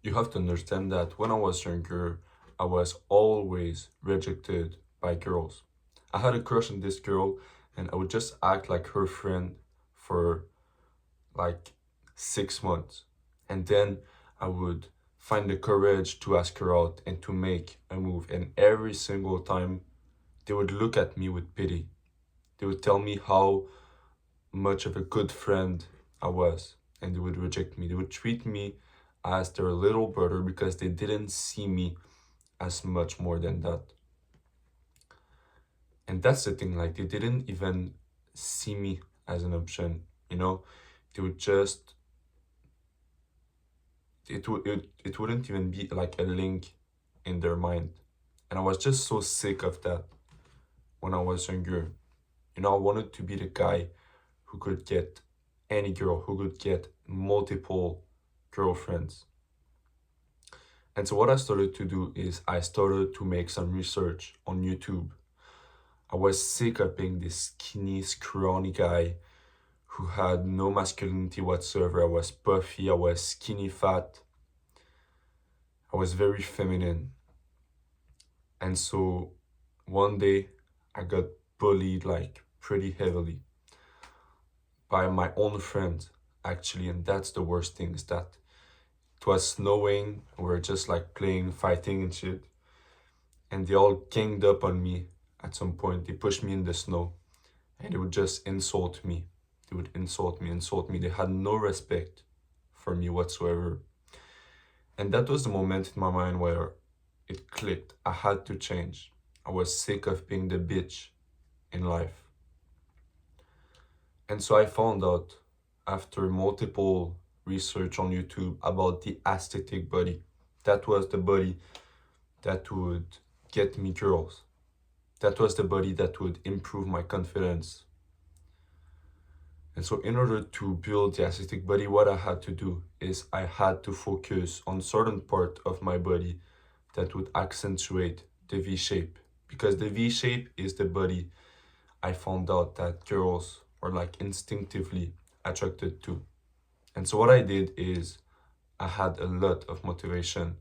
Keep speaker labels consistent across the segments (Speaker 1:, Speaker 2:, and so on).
Speaker 1: You have to understand that when I was younger, I was always rejected by girls. I had a crush on this girl, and I would just act like her friend for like 6 months. And then I would find the courage to ask her out and to make a move. And every single time, they would look at me with pity. They would tell me how much of a good friend I was, and they would reject me. They would treat me as their little brother because they didn't see me as much more than that. And that's the thing, like they didn't even see me as an option, you know? They would just it wouldn't even be like a link in their mind. And I was just so sick of that when I was younger. I wanted to be the guy who could get any girl, who could get multiple girlfriends. And so what I started to do is I started to make some research on YouTube. I was sick of being this skinny, scrawny guy who had no masculinity whatsoever. I was puffy, I was skinny fat, I was very feminine. And so one day I got bullied like pretty heavily by my own friend, actually. And that's the worst thing is that it was snowing, we were just like playing, fighting and shit. And they all ganged up on me at some point. They pushed me in the snow and they would just insult me. They would insult me. They had no respect for me whatsoever. And that was the moment in my mind where it clicked. I had to change. I was sick of being the bitch in life. And so I found out after multiple research on YouTube about the aesthetic body. That was the body that would get me girls. That was the body that would improve my confidence. And so in order to build the aesthetic body, what I had to do is I had to focus on certain part of my body that would accentuate the V shape. Because the V shape is the body I found out that girls are like instinctively attracted to. And so what I did is I had a lot of motivation.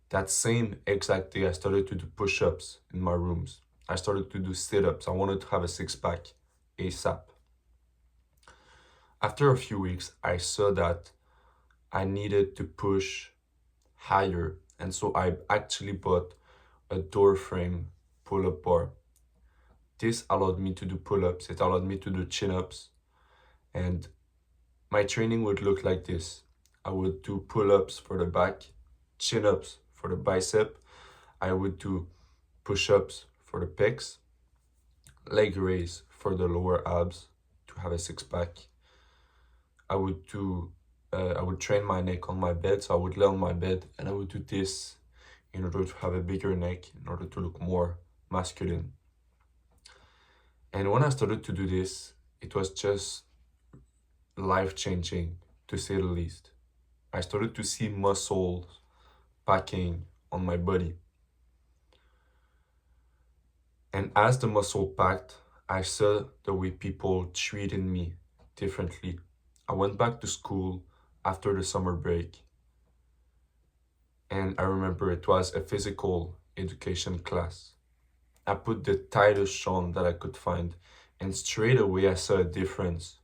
Speaker 1: That same exact day, I started to do push-ups in my rooms. I started to do sit-ups. I wanted to have a six-pack ASAP. After a few weeks, I saw that I needed to push higher. And so I actually bought a door frame pull-up bar. This allowed me to do pull-ups. It allowed me to do chin-ups. And my training would look like this. I would do pull-ups for the back, chin-ups for the bicep. I would do push-ups for the pecs, leg raise for the lower abs to have a six-pack. I would train my neck on my bed. So I would lay on my bed and I would do this in order to have a bigger neck, in order to look more masculine. And when I started to do this, it was just life-changing, to say the least. I started to see muscles packing on my body. And as the muscle packed, I saw the way people treated me differently. I went back to school after the summer break. And I remember it was a physical education class. I put the tightest on that I could find. And straight away, I saw a difference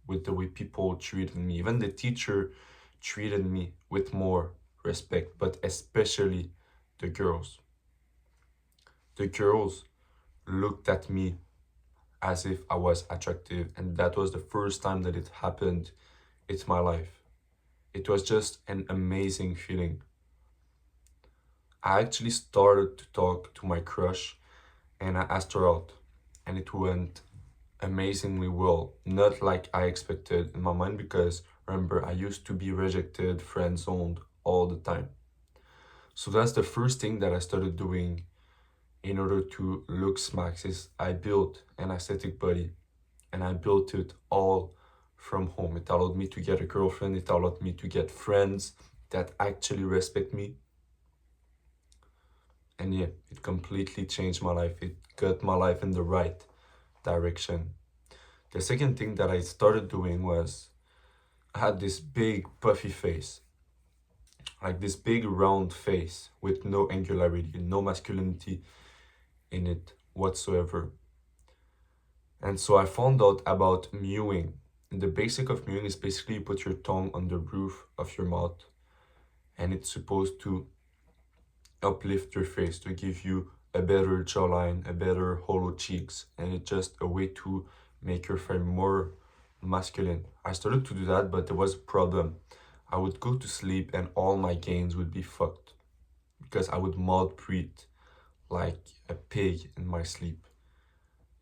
Speaker 1: with the way people treated me. Even the teacher treated me with more respect, but especially the girls. The girls looked at me as if I was attractive, and that was the first time that it happened in my life. It was just an amazing feeling. I actually started to talk to my crush and I asked her out, and it went amazingly well. Not like I expected in my mind, because remember, I used to be rejected, friend zoned all the time. So that's the first thing that I started doing in order to look smacks is I built an aesthetic body, and I built it all from home. It allowed me to get a girlfriend. It allowed me to get friends that actually respect me. And yeah, it completely changed my life. It got my life in the right direction. The second thing that I started doing was I had this big puffy face. like this big round face with no angularity, no masculinity in it whatsoever. And so I found out about mewing. And the basic of mewing is basically you put your tongue on the roof of your mouth, and it's supposed to uplift your face to give you a better jawline, a better hollow cheeks, and it's just a way to make your face more masculine. I started to do that, but there was a problem. I would go to sleep and all my gains would be fucked because I would mouth breathe like a pig in my sleep.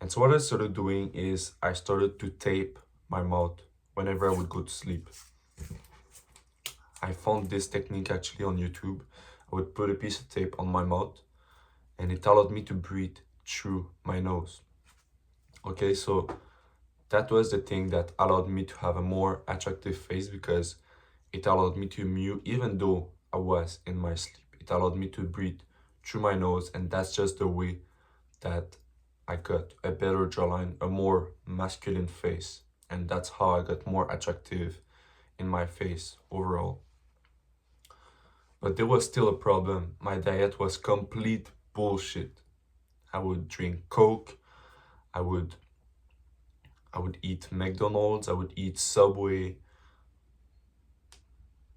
Speaker 1: And so what I started doing is I started to tape my mouth whenever I would go to sleep. I found this technique actually on YouTube. I would put a piece of tape on my mouth and it allowed me to breathe through my nose. Okay, so that was the thing that allowed me to have a more attractive face because it allowed me to mew even though I was in my sleep. It allowed me to breathe through my nose, and that's just the way that I got a better jawline, a more masculine face, and that's how I got more attractive in my face overall. But there was still a problem. My diet was complete bullshit. I would drink Coke, I would eat McDonald's, I would eat Subway.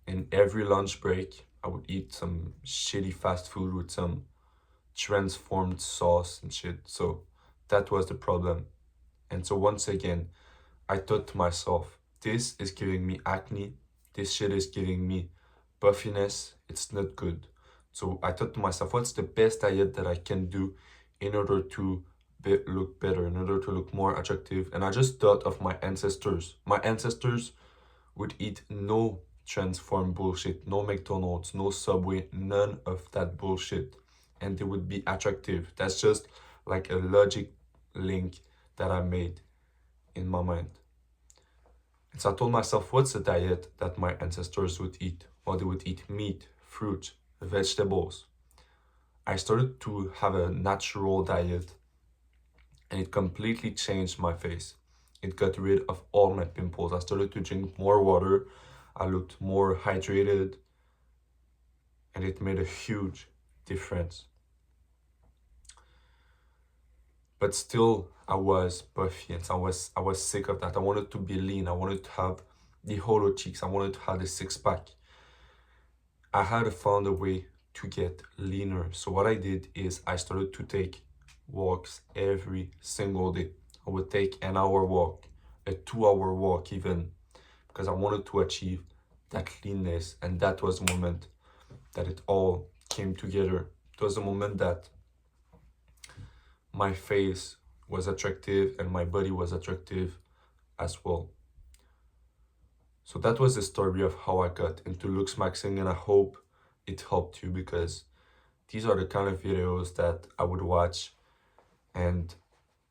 Speaker 1: In every lunch break, I would eat some shitty fast food with some transformed sauce and shit. So that was the problem. And so once again, I thought to myself, this is giving me acne. This shit is giving me puffiness. It's not good. So I thought to myself, what's the best diet that I can do in order to look better, in order to look more attractive? And I just thought of my ancestors. My ancestors would eat no transformed bullshit, no McDonald's, no Subway, none of that bullshit. And they would be attractive. That's just like a logic link that I made in my mind. And so I told myself, what's a diet that my ancestors would eat? Well, they would eat meat, fruit, vegetables. I started to have a natural diet and it completely changed my face. It got rid of all my pimples. I started to drink more water. I looked more hydrated and it made a huge difference. But still, I was puffy and I was sick of that. I wanted to be lean. I wanted to have the hollow cheeks. I wanted to have the six pack. I had to find a way to get leaner. So what I did is I started to take walks every single day. I would take an hour walk, a 2 hour walk even, because I wanted to achieve that leanness. And that was the moment that it all came together. It was the moment that my face was attractive and my body was attractive as well. So that was the story of how I got into looksmaxxing, and I hope it helped you because these are the kind of videos that I would watch and